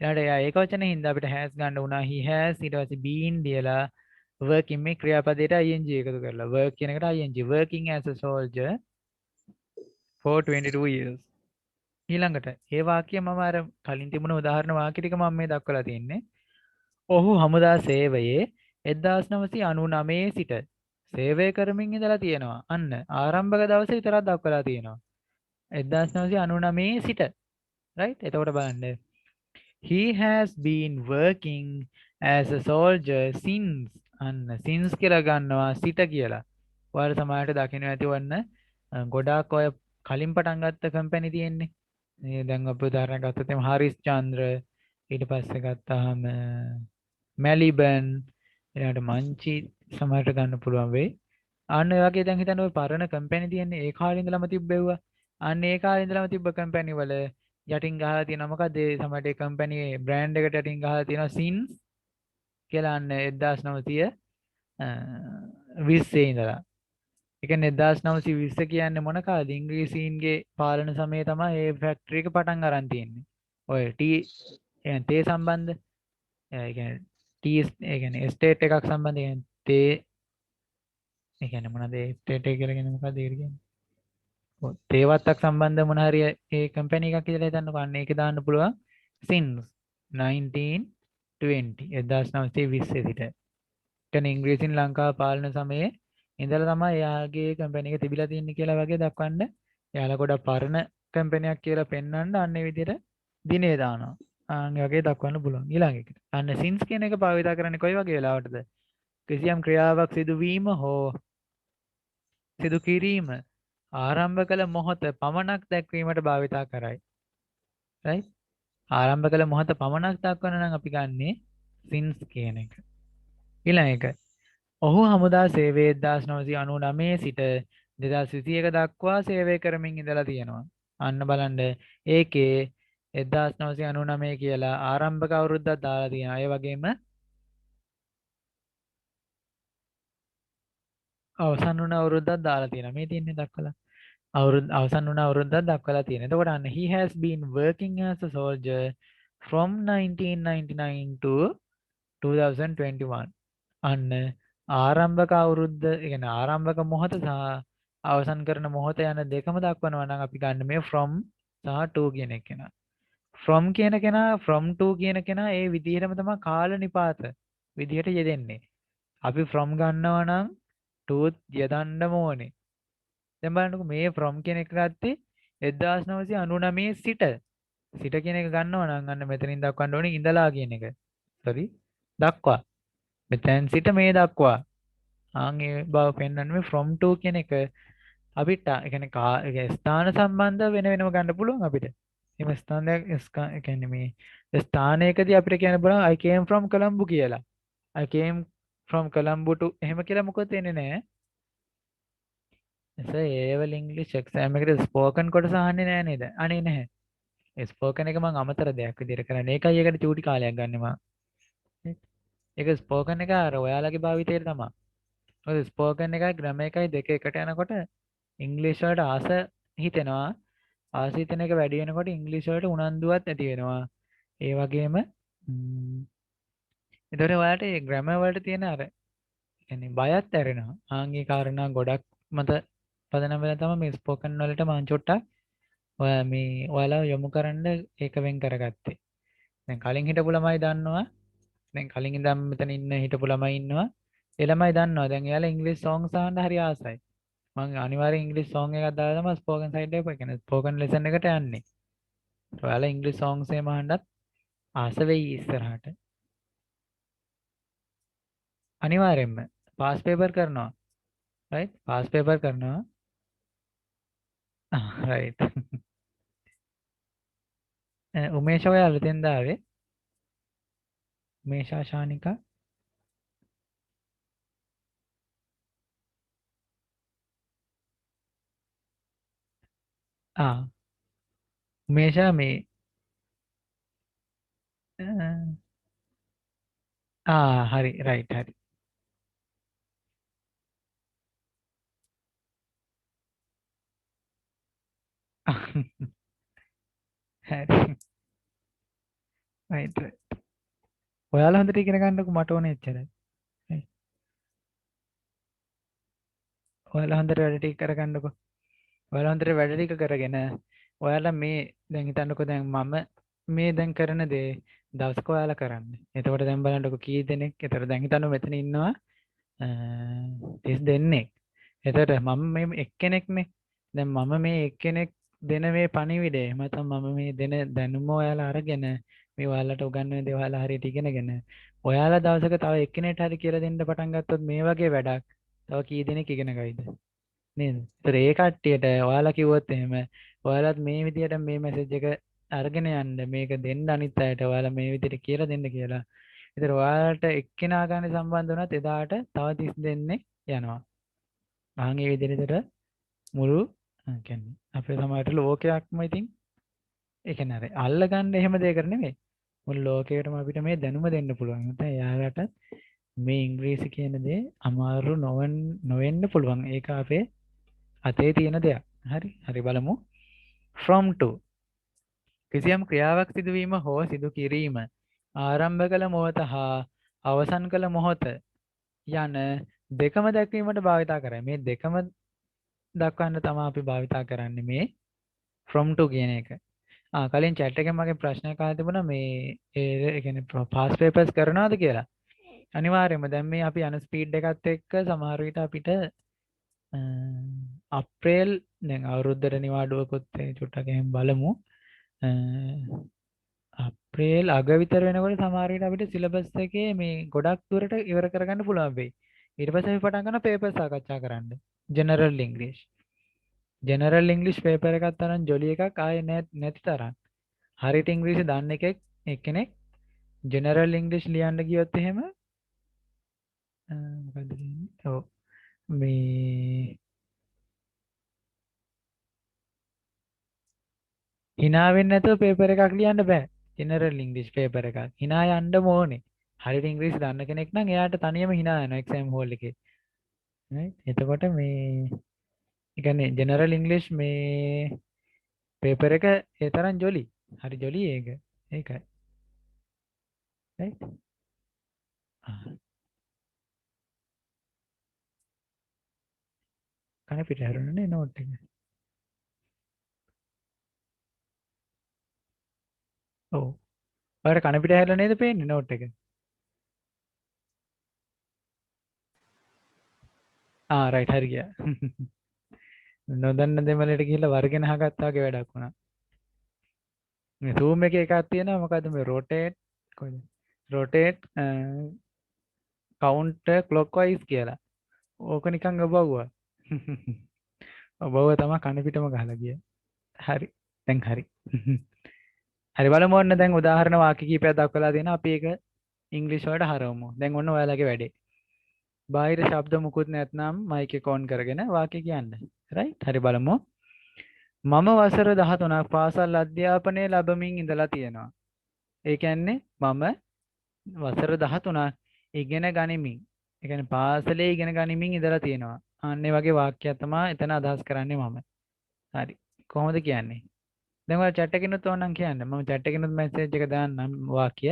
ඊළඟට එයා ඒක වචනේ හින්දා අපිට has ගන්න වුණා. he has ඊට පස්සේ been ලියලා working මේ ක්‍රියාපදයට ing එකතු කරලා work කියන එකට ing working as a soldier for 22 years. ඊළඟට ඒ වාක්‍යය මම අර කලින් තිබුණ උදාහරණ වාක්‍ය ටික මම මේ දක්වලා තියෙන්නේ. ඔහු හමුදා සේවයේ 1999 සිට සේවය කරමින් ඉඳලා තියෙනවා. අන්න ආරම්භක දවසේ විතරක් දක්වලා තියෙනවා. 1999 සිට right. එතකොට බලන්න. He has been working as a soldier since. අන්න since කියලා ගන්නවා සිට කියලා. ඔයාලා සමහරට දකින්න ඇති වන්න ගොඩාක් ඔය කලින් පටන් ගත්ත කම්පැනි තියෙන්නේ. මේ දැන් අපි උදාහරණයක් ගත්තොත් එහම හරිස් චන්ද්‍ර ඊට පස්සේ ගත්තාම මැලිබන් ඊළඟට මංචි සමහරට ගන්න පුළුවන් වෙයි. අන්න ඒ වගේ දැන් හිතන්න ඔය පරණ කම්පැනි තියෙන්නේ ඒ කාලේ ඉඳලම තිබ්බෙව්වා. අන්න ඒ කාලේ ඉඳලම තිබ්බ කම්පැනි වල යටින් ගහලා තියෙනවා මොකද ඒ සමහරට ඒ කම්පැනි බ්‍රෑන්ඩ් එකට යටින් ගහලා තියෙනවා සින්ස් කියලා අන්න 1920 ඉඳලා. ඒ කියන්නේ 1920 කියන්නේ මොන කාලේද? ඉංග්‍රීසීන්ගේ පාලන සමයේ තමයි මේ ෆැක්ටරි එක පටන් අරන් තියෙන්නේ. ඔය ටී يعني තේ සම්බන්ධ ඒ කියන්නේ ටී ඒ කියන්නේ එස්ටේට් එකක් සම්බන්ධ කියන්නේ තේ ඒ කියන්නේ මොනවද එස්ටේට් එක කියලා කියන්නේ මොකක්ද ඒකට කියන්නේ? ඔව් තේවත්තක් සම්බන්ධ මොන හරි ඒ කම්පැනි එකක් කියලා හිතන්නකෝ. අන්න ඒක දාන්න පුළුවන් since 1920 1920 සිට. කියන්නේ ඉංග්‍රීසින් ලංකාව පාලන සමයේ ඉඳලා තමයි එයාගේ කම්පැනි එක තිබිලා තියෙන්නේ කියලා වගේ දක්වන්න. එයාලා ගොඩක් පරණ කම්පැනියක් කියලා පෙන්වන්න අන්න ඒ විදිහට දිනේ දානවා. අන්න ඒ වගේ දක්වන්න පුළුවන්. ඊළඟ එකට. අන්න since කියන එක භාවිත කරන්නේ කොයි වගේ වෙලාවටද? කිසියම් ක්‍රියාවක් සිදුවීම හෝ සිදු කිරීම ආරම්භ කළ මොහොත පමණක් දැක්වීමට භාවිතා කරයි. right? ආරම්භ කළ මොහොත පමණක් දක්වන නම් අපි ගන්නේ since කියන එක. ඊළඟ එක. ඔහු හමුදා සේවයේ 1999 සිට 2021 දක්වා සේවය කරමින් ඉඳලා තියෙනවා. අන්න බලන්න ඒකේ 1999 කියලා ආරම්භක අවුරුද්දක් දාලා තියෙනවා. ඒ වගේම අවසන් වුණ අවුරුද්දක් දාලා තියෙනවා. මේ තියෙන්නේ දක්වලා. අවසන් වුණ අවුරුද්දක් දක්වලා තියෙනවා. එතකොට අන්න he has been working as a soldier from 1999 to 2021. අන්න ආරම්භක අවුරුද්ද කියන්නේ ආරම්භක මොහොත සහ අවසන් කරන මොහොත යන දෙකම දක්වනවා නම් අපි ගන්න මේ from සහ to කියන එක කෙනා. from කියන කෙනා from to කියන කෙනා ඒ විදිහටම තමයි කාල නිපාත විදිහට යෙදෙන්නේ. අපි from ගන්නවා නම් tooth යදන්නම ඕනේ. දැන් බලන්නකෝ මේ from කියන එක ගත්තේ 1999 සිට. සිට කියන එක ගන්නවා නම් අන්න මෙතනින් දක්වන්න ඕනේ ඉඳලා කියන එක. sorry දක්වා. මෙතෙන් සිට මේ දක්වා. ආන් ඒ බව පෙන්වන්නේ මේ from to කියන එක අපිට ඒ කියන්නේ ස්ථාන සම්බන්ධ වෙන වෙනම ගන්න පුළුවන් අපිට. එම ස්ථානයක් ඒ කියන්නේ මේ ස්ථානයකදී අපිට කියන්න පුළුවන් I came from Colombo කියලා. I came from Colombo to එහෙම කියලා මොකද වෙන්නේ නැහැ. එස ඒ level English exam එකේ spoken කොටස අහන්නේ නැහැ නේද? අනේ නැහැ. ඒ spoken එක මම අමතර දෙයක් විදිහට කරන්නේ. ඒකයි ඒකට චූටි කාලයක් ගන්නෙ මම. ඒක ස්පෝකන් එක අර ඔයාලගේ භාවිතයට තමයි. මොකද ස්පෝකන් එකයි ග්‍රැමර් එකයි දෙක එකට යනකොට ඉංග්‍රීසි වලට ආස හිතෙනවා. ආස හිතෙන එක වැඩි වෙනකොට ඉංග්‍රීසි වලට උනන්දුවක් ඇති වෙනවා. ඒ වගේම ඒතකොට ඔයාලට මේ ග්‍රැමර් වලට තියෙන අර يعني බයත් ඇරෙනවා. ආන්ගේ කාරණා ගොඩක් මත පදනම් වෙලා තමයි මේ ස්පෝකන් වලට මම චොට්ටක් ඔයා මේ ඔයාලා යොමු කරන්න ඒක වෙන් කරගත්තේ. දැන් කලින් හිටපු ළමයි දන්නවා. දැන් කලින් ඉඳන් මෙතන ඉන්න හිටපු ළමයි ඉන්නවා. ඒ ළමයි දන්නවා. දැන් එයාලා ඉංග්‍රීසි songs අහන්න හරි ආසයි. මම අනිවාර්යෙන් ඉංග්‍රීසි song එකක් දාලා තමයි ස්පෝකන් සයිඩ් එකට කියන්නේ ස්පෝකන් ලෙසන් එකට යන්නේ. ඔයාලා ඉංග්‍රීසි songs එහෙම අහන්නත් ආස වෙයි ඉස්සරහට. අනිවාර්යෙන්ම පාස් පේපර් කරනවා. right? පාස් පේපර් කරනවා. right. උමේෂ ඔයා අලුතෙන් දාවේ. උමේෂා ශානිකා. ආ උමේෂා මේ හරි right හරි. හරි. right right. ඔයාලා හොඳට ඉගෙන ගන්නකො මට ඕනේ එච්චරයි. right. ඔයාලා හොඳට වැඩ ටික කරගන්නකො. ඔයාලා හොඳට වැඩ ටික කරගෙන ඔයාලා මේ දැන් හිතන්නකෝ දැන් මම මේ දැන් කරන දේ දවසක ඔයාලා කරන්න. එතකොට දැන් බලන්නකෝ කී දෙනෙක්. එතකොට දැන් හිතන්න මෙතන ඉන්නවා 30 දෙනෙක්. එතකොට මම මේ එක්කෙනෙක්නේ. දැන් මම මේ එක්කෙනෙක් දෙන මේ පණිවිඩය එහෙම නැත්නම් මම මේ දෙන දැනුම ඔයාලා අරගෙන මේ ඔයාලට උගන්වන දේ ඔයාලා හරියට ඉගෙනගෙන ඔයාලා දවසක තව එක්කෙනෙක්ට හරි කියලා දෙන්න පටන් ගත්තොත් මේ වගේ වැඩක් තව කී දෙනෙක් ඉගෙන ගයිද නේද? ඒතර ඒ කට්ටියට ඔයාලා කිව්වොත් එහෙම ඔයාලත් මේ විදියට මේ මැසේජ් එක අරගෙන යන්න මේක දෙන්න අනිත් අයට ඔයාලා මේ විදියට කියලා දෙන්න කියලා. ඒතර ඔයාලට එක්කෙනා ගන්න සම්බන්ධ වුණත් එදාට තව 30 දෙනෙක් යනවා. ආන් ඒ විදිහට මුළු කියන්නේ අපේ සමාජයට ලෝකයක්ම ඉතින් ඒ කියන්නේ අර අල්ලගන්න එහෙම දෙයකට නෙමෙයි. මුළු ලෝකයකටම අපිට මේ දැනුම දෙන්න පුළුවන්. නැත්නම් එයාලට මේ ඉංග්‍රීසි කියන දේ අමාරු නොවෙන්න පුළුවන්. ඒක අපේ අතේ තියෙන දෙයක්. හරි. හරි බලමු. from to කිසියම් ක්‍රියාවක් සිදුවීම හෝ සිදු කිරීම ආරම්භ කළ මොහොත හා අවසන් කළ මොහොත යන දෙකම දැක්වීමට භාවිතා කරයි. මේ දෙකම දක්වන්න තමයි අපි භාවිතා කරන්නේ මේ from to කියන එක. කලින් chat එකෙන් මගේ ප්‍රශ්නයක් අහලා තිබුණා මේ ඒ කියන්නේ past papers කරනවද කියලා. අනිවාර්යයෙන්ම දැන් මේ අපි යන ස්පීඩ් එකත් එක්ක සමහර විට අපිට අප්‍රේල් දැන් අවුරුද්දට නිවාඩුවකුත් චුට්ටක් එහෙම බලමු. අප්‍රේල් අග විතර වෙනකොට සමහර විට අපිට සිලබස් එකේ මේ ගොඩක් දුරට ඉවර කරගන්න පුළුවන් වෙයි. ඊට පස්සේ අපි පටන් ගන්නවා පේපර් සාකච්ඡා කරන්න. ජෙනරල් ඉංග්‍රීසි. ජෙනරල් ඉංග්‍රීසි පේපර් එකක් තරම් ජොලි එකක් ආයේ නැති තරම්. හරියට ඉංග්‍රීසි දන්න එක්කෙනෙක් ජෙනරල් ඉංග්‍රීසි ලියන්න ගියොත් එහෙම මොකද කියන්නේ? ඔව් මේ hina වෙන්නේ නැතුව පේපර් එකක් ලියන්න බෑ. ජෙනරල් ඉංග්‍රීසි පේපර් එකක්. hina යන්නම ඕනේ. හරියට ඉංග්‍රීසි දන්න කෙනෙක් නම් එයාට තනියම hina යනවා එක්සෑම් හෝල් එකේ. right? එතකොට මේ ඒ කියන්නේ ජෙනරල් ඉංග්‍රීසි මේ පේපර් එක ඒ තරම් ජොලි. හරි ජොලි ඒක. ඒකයි. right? කන පිට හැරුණනේ නෝට් එක. ඔව්. ඔයාලට කන පිට හැරලා නේද පේන්නේ නෝට් එක? රයිට් හරි ගියා. නොදන්න දෙමළට ගිහිල්ලා වර්ගෙන අහගත්තා වගේ වැඩක් වුණා. මේ Zoom එකේ එකක් තියෙනවා මොකද්ද මේ rotate කොහෙද? rotate counter clockwise කියලා. ඕක නිකන් ඔබවුවා. ඔබව තමයි කන පිටම ගහලා ගියා. හරි. දැන් හරි. හරි බලමු ඔන්න දැන් උදාහරණ වාක්‍ය කිහිපයක් දක්වලා දෙනවා. අපි ඒක ඉංග්‍රීසි වලට හරවමු. දැන් ඔන්න ඔයාලගේ වැඩේ. බාහිර ශබ්ද මුකුත් නැත්නම් මයික් එක ඔන් කරගෙන වාක්‍ය කියන්න. රයිට්? හරි බලමු. මම වසර 13ක් පාසල් අධ්‍යාපනය ලැබමින් ඉඳලා තියෙනවා. ඒ කියන්නේ මම වසර 13ක් ඉගෙන ගනිමින්, ඒ කියන්නේ පාසලේ ඉගෙන ගනිමින් ඉඳලා තියෙනවා. අන්න ඒ වගේ වාක්‍යයක් තමයි එතන අදහස් කරන්නේ මම. හරි. කොහොමද කියන්නේ? දැන් ඔයාලා chat එකකිනුත් ඕනනම් කියන්න. මම chat එකකිනුත් message එක දාන්නම් වාක්‍ය.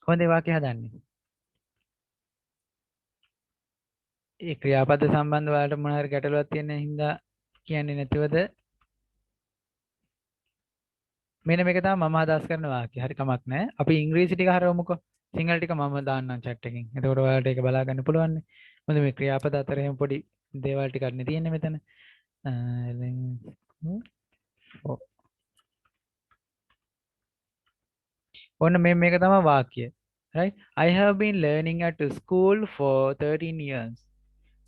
කොහොමද ඒ වාක්‍ය හදන්නේ? ඒ ක්‍රියාපද සම්බන්ධ ඔයාලට මොන හරි ගැටලුවක් තියෙන හින්දා කියන්නේ නැතිවද? මෙන්න මේක තමයි මම අදහස් කරන වාක්‍ය. හරි කමක් නැහැ. අපි ඉංග්‍රීසි ටික හරවමුකෝ. සිංහල ටික මම දාන්නම් chat එකකින්. එතකොට ඔයාලට ඒක බලා ගන්න පුළුවන් නේ. මොකද මේ ක්‍රියාපද අතර එහෙම පොඩි දේවල් ටිකක් නේ තියෙන්නේ මෙතන. දැන් ඔන්න මේක තමයි වාක්‍ය. Right? I have been learning at school for 13 years.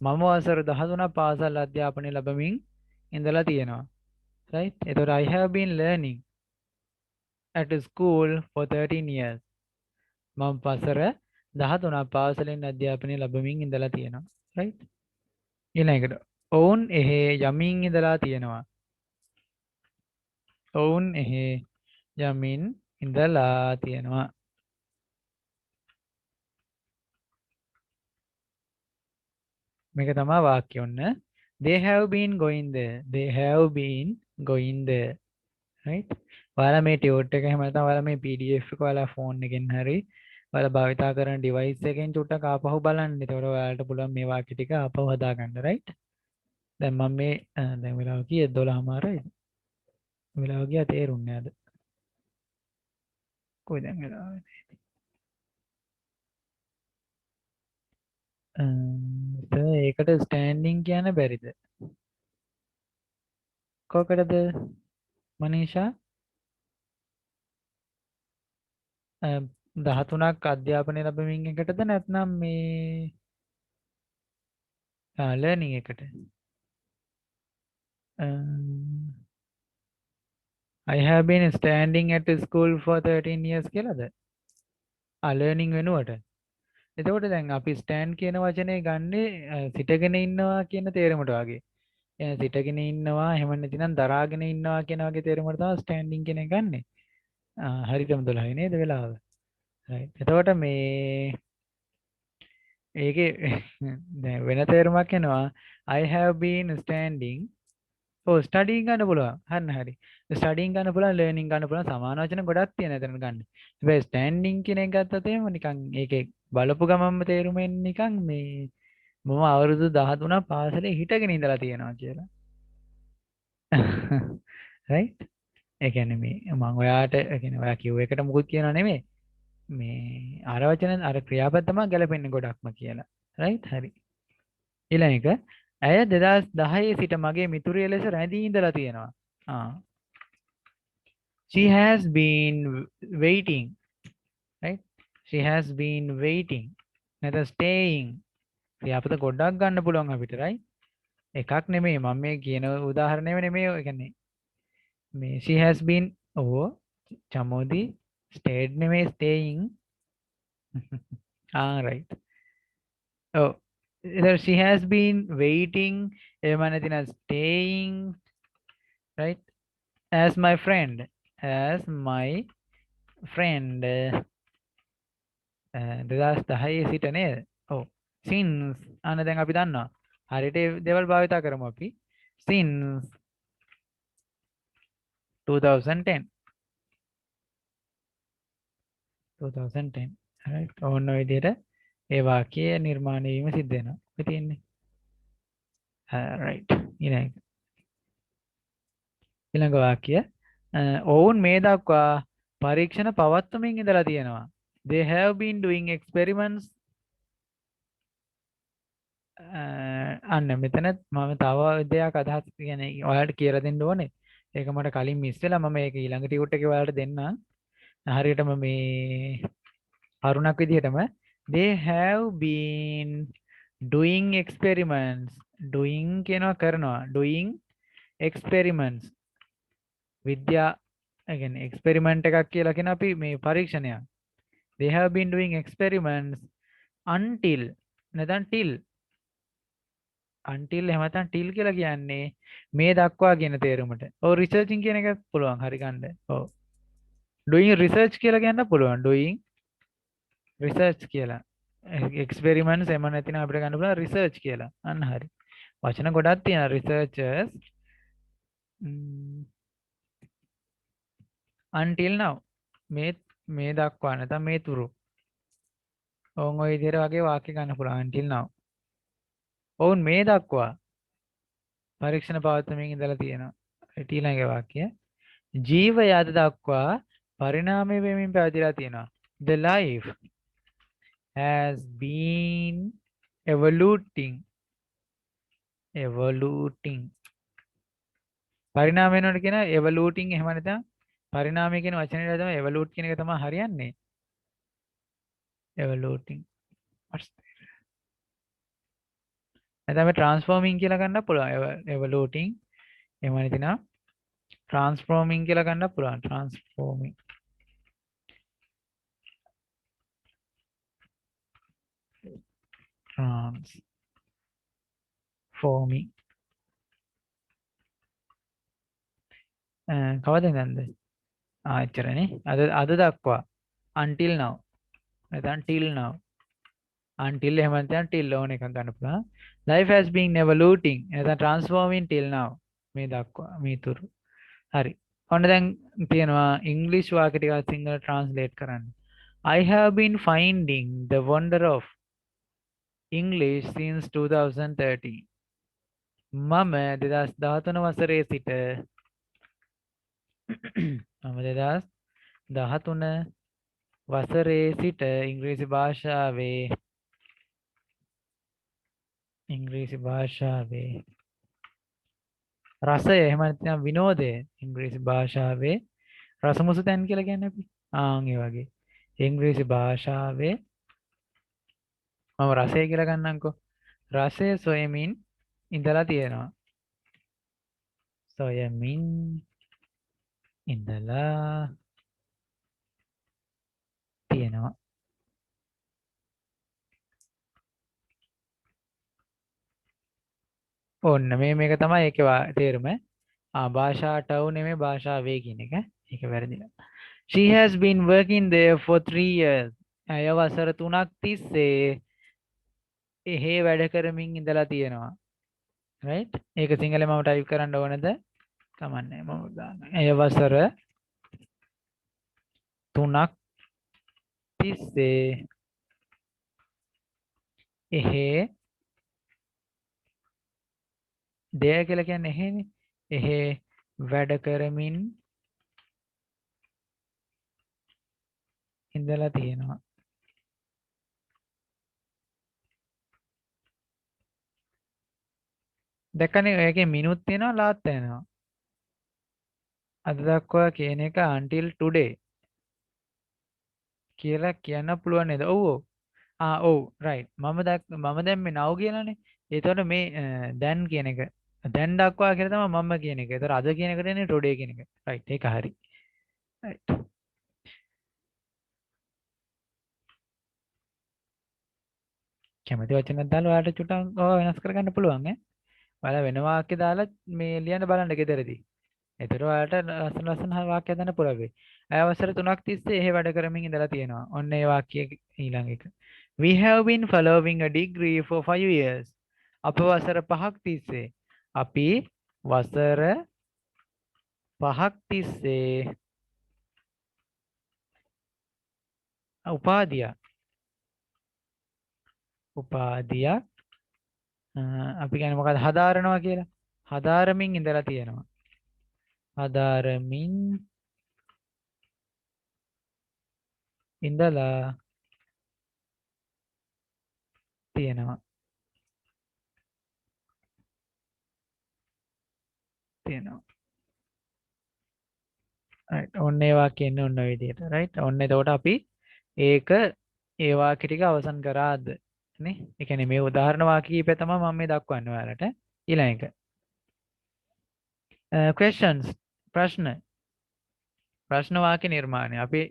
මම වසර 13ක් පාසල් අධ්‍යාපනය ලැබමින් ඉඳලා තියෙනවා. Right? එතකොට I have been learning at school for 13 years. මම වසර 13ක් පාසලෙන් අධ්‍යාපනය ලැබමින් ඉඳලා තියෙනවා. Right? ඊළඟට ඔවුන් එහි යමින් ඉඳලා තියෙනවා. ඔවුන් එහි යමින් ඉඳලා තියෙනවා. මේක තමයි වාක්‍ය ඔන්න. They have been going there. They have been going there. Right? ඔයාලා මේ ටියුට් එක එහෙම නැත්නම් ඔයාලා මේ PDF එක ඔයාලා ෆෝන් එකෙන් හරි ඔයාලා භාවිතා කරන ඩිවයිස් එකෙන් චුට්ටක් ආපහු බලන්න. ඒතකොට ඔයාලට පුළුවන් මේ වාක්‍ය ටික ආපහු හදාගන්න. right? දැන් මම මේ දැන් වෙලාව කීයද 12:00මාරයි. වෙලාව ගියා තේරුන්නේ නැද්ද? කොයි දැන් වෙලාව? ඒකට ස්ටෑන්ඩින් කියන්න බැරිද? කොකටද මනීෂා? 13ක් අධ්‍යාපනය ලැබමින් එකටද නැත්නම් මේ ලර්නින් එකට? I have been standing at school for 13 years කියලාද? ලර්නින් වෙනුවට. එතකොට දැන් අපි ස්ටෑන්ඩ් කියන වචනේ ගන්නේ සිටගෙන ඉන්නවා කියන තේරුමට වගේ. සිටගෙන ඉන්නවා එහෙම නැතිනම් දරාගෙන ඉන්නවා කියන වගේ තේරුමකට තමයි ස්ටෑන්ඩින් කියන එක ගන්නෙ. හරියටම 12යි නේද වෙලාව? right. එතකොට මේ ඒකේ දැන් වෙන තේරුමක් එනවා. I have been standing. studying ගන්න පුළුවන්. හරි. studying ගන්න පුළුවන්, learning ගන්න පුළුවන්, සමාන වචන ගොඩක් තියෙනවා එතන ගන්න. හැබැයි standing කියන එක ගත්තත් එහෙම නිකන් ඒකේ බලපු ගමන්ම තේරුම එන්නේ නිකන් මේ මම අවුරුදු 13ක් පාසලේ හිටගෙන ඉඳලා තියෙනවා කියලා. right? ඒ කියන්නේ මේ මම ඔයාට ඒ කියන්නේ ඔයා කිව්ව එකට මුකුත් කියනව නෙමෙයි. මේ අර වචන අර ක්‍රියාපද තමයි ගැලපෙන්නේ ගොඩක්ම කියලා. right? හරි. ඊළඟ එක ඇය 2010 සිට මගේ මිතුරිය ලෙස රැඳී ඉඳලා තියෙනවා. She has been waiting. Right? She has been waiting. නැත්නම් staying. ක්‍රියාපද ගොඩක් ගන්න පුළුවන් අපිට. right? එකක් නෙමෙයි මම මේ කියන උදාහරණෙම නෙමෙයි. ඒ කියන්නේ මේ she has been Chamodi stayed නෙමෙයි staying. right. Either she has been waiting එහෙම නැතිනම් staying, right? as my friend 2010 සිට නේද? since අන්න දැන් අපි දන්නවා. හරියට ඒ දේවල් භාවිතා කරමු අපි. since 2010. right? ඕන ඔය විදිහට ඒ වාක්‍ය නිර්මාණය වීම සිද්ධ වෙනවා. ඔය තියෙන්නේ. right. ඊළඟ වාක්‍ය ඔවුන් මේ දක්වා පරීක්ෂණ පවත්වමින් ඉඳලා තියෙනවා. They have been doing experiments අන්න මෙතන මම තව දෙයක් අදහස් කියන්නේ ඔයාලට කියලා දෙන්න ඕනේ. ඒක මට කලින් මිස් වෙලා මම ඒක ඊළඟ ටියුට් එකේ ඔයාලට දෙන්නම්. හරියටම මේ අරුණක් විදිහටම they have been doing experiments doing කියනවා කරනවා doing experiments විද්‍යා ඒ කියන්නේ එක්ස්පෙරිමන්ට් එකක් කියලා කියන අපි මේ පරීක්ෂණයක් they have been doing experiments until නැත්නම් till until එහෙම නැත්නම් till කියලා කියන්නේ මේ දක්වා කියන තේරුමට. ඔව් researching කියන එක පුළුවන් හරි ගන්න. ඔව් doing research කියලා කියන්න පුළුවන් doing research කියලා. experiments එහෙම නැතිනම් අපිට ගන්න පුළුවන් research කියලා. අන්න හරි. වචන ගොඩක් තියෙනවා researchers until now මේ දක්වා නැත්නම් මේ තුරු. ඔවුන් ওই විදිහට වගේ වාක්‍ය ගන්න පුළුවන් until now. ඔවුන් මේ දක්වා පරීක්ෂණ පවත්වමින් ඉඳලා තියෙනවා. ඊළඟ වාක්‍ය ජීවය අද දක්වා පරිණාමය වෙමින් පැවතිලා තියෙනවා. The life has been evoluting පරිණාමය වෙනකොට කියන evoluting එහෙම නැත්නම් පරිණාමය කියන වචනේ තමයි evolute කියන එක තමයි හරියන්නේ. evoluting නැත්නම් transforming කියලා ගන්න පුළුවන්. evoluting එහෙම නැතිනම් transforming කියලා ගන්න පුළුවන්. transforming කවද නැන්ද එච්චරනේ අද දක්වා until now නැත්නම් till now until එහෙම නැත්නම් till ඕන එකක් ගන්න පුළුවන් life has been evoluting නැත්නම් transforming till now මේ දක්වා මේ තුරු හරි ඔන්න දැන් තියෙනවා ඉංග්‍රීසි වාක්‍ය ටික සිංහල translate කරන්න I have been finding the wonder of English since 2013 මම 2013 වසරේ සිට මම 2013 වසරේ සිට ඉංග්‍රීසි භාෂාවේ රසය එහෙම නැත්නම් විනෝදය ඉංග්‍රීසි භාෂාවේ රසමුසු තැන් කියලා කියන්නේ අපි ඒ වගේ ඉංග්‍රීසි භාෂාවේ මම රසය කියලා ගන්නම්කෝ රසය සොයමින් ඉඳලා තියෙනවා සොයමින් ඉඳලා තියෙනවා ඔන්න මේක තමයි ඒකේ තේරුම භාෂාටව නෙමෙයි භාෂාවේ කියන එක ඒක වැරදිලා she has been working there for 3 years අය වසර 3ක් තිස්සේ එහෙ වැඩ කරමින් ඉඳලා තියෙනවා right ඒක සිංහලෙන් මම ටයිප් කරන්න ඕනද කමන්නේ මම දාන්න අය වසර 3ක් තිස්සේ එහෙ දෙය කියලා කියන්නේ එහෙනේ එහෙ වැඩ කරමින් ඉඳලා තියෙනවා දැක්කනේ ඒකේ මිනුත් තියෙනවා ලාත් තියෙනවා අද දක්වා කියන එක until today කියලා කියන්න පුළුවන් නේද ඔව් ඔව් right මම දැන් මේ now කියලානේ ඒතකොට මේ දැන් කියන එක දැන් දක්වා කියලා තමයි මම කියන එක. ඒතර අද කියන එකට එන්නේ today කියන එක. right ඒක හරි. right. කැමති වචනයක් දාලා ඔයාලට චුට්ටක් වෙනස් කරගන්න පුළුවන් ඈ. ඔයාලා වෙන වාක්‍ය දාලා මේ ලියන්න බලන්න ගෙදරදී. ඒතර ඔයාලට ලස්සන වාක්‍ය හදන්න පුළුවන් වෙයි. අවසර 3ක් තිස්සේ එහෙ වැඩ කරමින් ඉඳලා තියෙනවා. ඔන්න ඒ වාක්‍යයේ ඊළඟ එක. We have been following a degree for 5 years. අප වසර 5ක් තිස්සේ අපි වසර 5ක් තිස්සේ උපාධියක් අපි කියන්නේ මොකද්ද හදාරනවා කියලා හදාරමින් ඉඳලා තියෙනවා හදාරමින් ඉඳලා තියෙනවා තියෙනවා. right ඔන්න ඒ වාක්‍යෙ එන්නේ ඔන්න ඔය විදිහට right ඔන්න එතකොට අපි ඒක ඒ වාක්‍ය ටික අවසන් කරාද නේ ඒ කියන්නේ මේ උදාහරණ වාක්‍ය කීපය තමයි මම මේ දක්වන්නේ ඔයාලට ඊළඟ එක questions ප්‍රශ්න ප්‍රශ්න වාක්‍ය නිර්මාණය අපි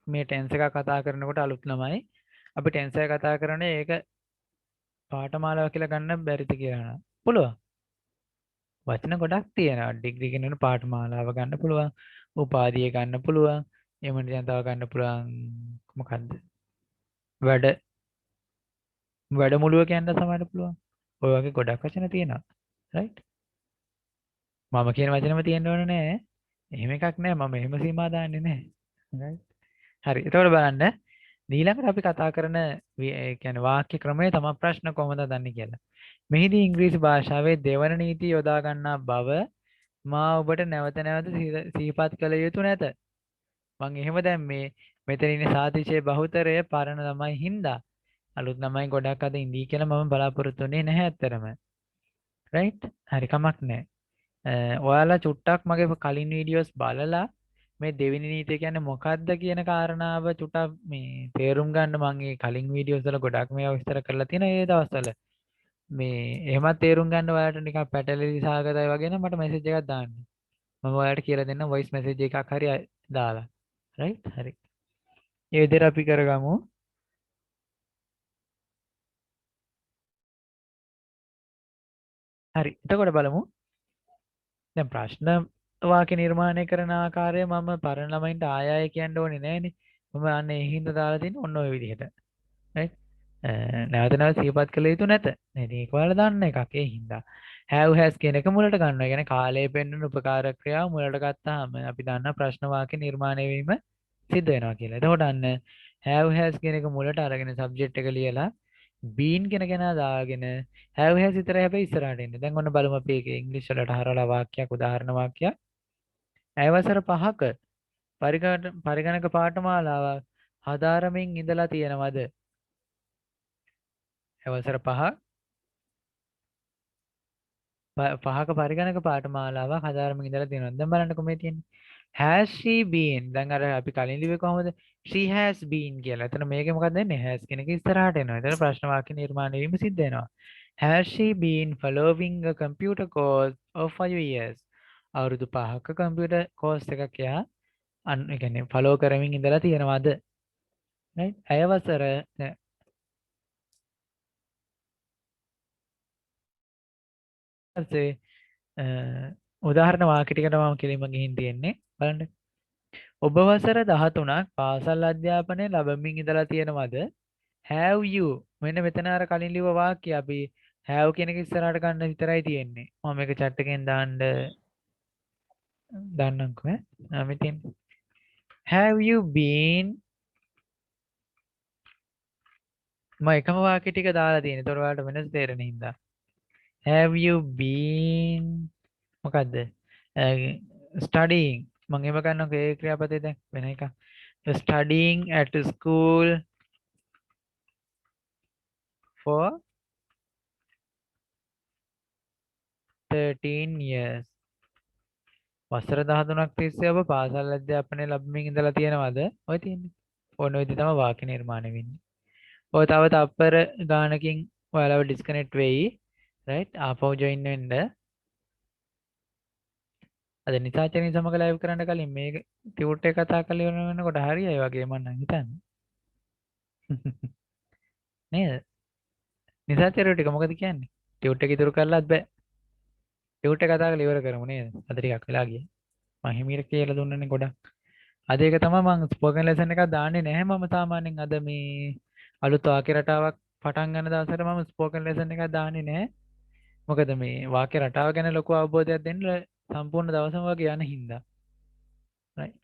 මේ ටෙන්ස් එක කතා කරනකොට අලුත් ළමයි අපි ටෙන්ස් එක කතා කරන්නේ ඒක පාඨමාලාව කියලා ගන්න බැරිද කියලා නේද පුළුවන් වචන ගොඩක් තියෙනවා ඩිග්‍රී කෙනෙකුට පාඨමාලාව ගන්න පුළුවන් උපාධිය ගන්න පුළුවන් එහෙම නැත්නම් තව ගන්න පුළුවන් මොකද්ද වැඩ වැඩමුළුව කියන්න සමහරට පුළුවන් ඔය වගේ ගොඩක් වචන තියෙනවා right මම කියන වචනෙම තියෙන්න ඕන නෑ එහෙම එකක් නෑ මම එහෙම සීමා දාන්නේ නෑ right හරි එතකොට බලන්න ඊළඟට අපි කතා කරන ඒ කියන්නේ වාක්‍ය ක්‍රමය තමයි ප්‍රශ්න කොහොමද දන්නේ කියලා මෙහිදී ඉංග්‍රීසි භාෂාවේ දෙවන නීති යොදා ගන්නා බව මා ඔබට නැවත නැවත සිහිපත් කළ යුතු නැත. මං එහෙම දැන් මේ මෙතන ඉන්නේ සාතිශය බහුතරය පරණ ළමයි හින්දා අලුත් ළමයි ගොඩක් අද ඉඳී කියලා මම බලාපොරොත්තු වෙන්නේ නැහැ ඇත්තරම. right? හරි කමක් නැහැ. ඔයාලා චුට්ටක් මගේ කලින් වීඩියෝස් බලලා මේ දෙවෙනි නීතිය කියන්නේ මොකක්ද කියන කාරණාව චුට්ටක් මේ තේරුම් ගන්න මම ඒ කලින් වීඩියෝස් වල ගොඩක් මේවා විස්තර කරලා තියෙනවා ඒ දවස්වල. මේ එහෙමත් තේරුම් ගන්න ඔයාලට නිකන් පැටලිලි සහගතයි වගේ නම් මට මෙසේජ් එකක් දාන්න. මම ඔයාලට කියලා දෙන්න වොයිස් මෙසේජ් එකක් හරි දාලා. right? හරි. ඒ විදිහට අපි කරගමු. හරි. එතකොට බලමු. දැන් ප්‍රශ්න වාක්‍ය නිර්මාණය කරන ආකාරය මම පරණ ළමයින්ට ආය ආය කියන්න ඕනේ නෑනේ. මම අන්න ඒ හින්දා දාලා තින්නේ ඔන්න ඔය විදිහට. right? නැවත නැවත සිහිපත් කළ යුතු නැත. නේද? ඒක ඔයාලා දන්න එකක් ඒ හින්දා. have has කියන එක මුලට ගන්නවා. ඒ කියන්නේ කාලය පෙන්වන උපකාරක ක්‍රියාව මුලට ගත්තාම අපි දන්නා ප්‍රශ්න වාක්‍ය නිර්මාණය වීම සිද්ධ වෙනවා කියලා. එතකොට අන්න have has කියන එක මුලට අරගෙන subject එක ලියලා been කියන කෙනා දාගෙන have has විතරයි හැබැයි ඉස්සරහට එන්නේ. දැන් ඔන්න බලමු අපි ඒක ඉංග්‍රීසි වලට හරවලා වාක්‍යයක් උදාහරණ වාක්‍යයක්. ඇයවසර 5ක පරිගණක පාඨමාලාවක් හදාරමින් ඉඳලා තියෙනවද? ඇයවසර 5ක පරිගණක පාඨමාලාවක් හදාරමින් ඉඳලා තියෙනවද? දැන් බලන්නකො මේ තියෙන්නේ. has she been දැන් අර අපි කලින් ලිව්වේ කොහොමද? she has been කියලා. එතන මේකේ මොකක්ද වෙන්නේ? has කියන එක ඉස්සරහට එනවා. එතන ප්‍රශ්න වාක්‍ය නිර්මාණය වීම සිද්ධ වෙනවා. Has she been following a computer course of 5 years? අවුරුදු 5ක කම්පියුටර් කෝස් එකක් එයා ඒ කියන්නේ ෆලෝ කරමින් ඉඳලා තියෙනවද? right? අයවසර ඊපස්සේ උදාහරණ වාක්‍ය ටිකට මම කෙලින්ම ගිහින් තියෙන්නේ. බලන්න. ඔබ වසර 13ක් පාසල් අධ්‍යාපනය ලැබමින් ඉඳලා තියෙනවද? have you මෙන්න මෙතන අර කලින් ලිව්ව වාක්‍ය අපි have කියන එක ඉස්සරහට ගන්න විතරයි තියෙන්නේ. මම මේක chat එකෙන් දාන්නම්කෝ ඈ. මෙතෙන් have you been මම එකම වාක්‍ය ටික දාලා තියෙනවා. ඒතකොට ඔයාලට වෙනස් තේරෙන හින්දා. have you been මොකද්ද? studying මම එහෙම ගන්නකො ඒ ක්‍රියාපදේ දැන් වෙන එකක්. studying at school for 13 years. වසර 13ක් තිස්සේ ඔබ පාසල් අධ්‍යාපනය ලැබමින් ඉඳලා තියෙනවද? ඔය තියෙන්නේ. ඕන ඔය විදිහ තමයි වාක්‍ය නිර්මාණය වෙන්නේ. ඔය තව තප්පර ගානකින් ඔයාලව ඩිස්කනෙක්ට් වෙයි. right? ආපහු join වෙන්න. අද නිසාචරින් සමග ලයිව් කරන්න කලින් මේක ටියුට් එක කතා කරලා ඉවර වෙනකොට හරියයි වගේ මම නම් හිතන්නේ. නේද? නිසාචරිය ටික මොකද කියන්නේ? ටියුට් එක ඉතුරු කරලාත් බෑ. ටියුට් එක කතා කරලා ඉවර කරමු නේද? අද ටිකක් වෙලා ගියා. මම හිමීර කියලා දුන්නනේ ගොඩක්. අද ඒක තමයි මම ස්පෝකන් ලෙසන් එකක් දාන්නේ නැහැ මම සාමාන්‍යයෙන් අද මේ අලුත් වාක්‍ය රටාවක් පටන් ගන්න දවසට මම ස්පෝකන් ලෙසන් එකක් දාන්නේ නැහැ. මොකද මේ වාක්‍ය රටාව ගැන ලොකු අවබෝධයක් දෙන්න සම්පූර්ණ දවසම වගේ යන හින්දා. right.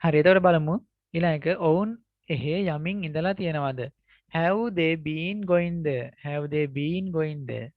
හරි එතකොට බලමු ඊළඟ එක ඔවුන් එහෙ යමින් ඉඳලා තියෙනවද? have they been going there? have they been going there?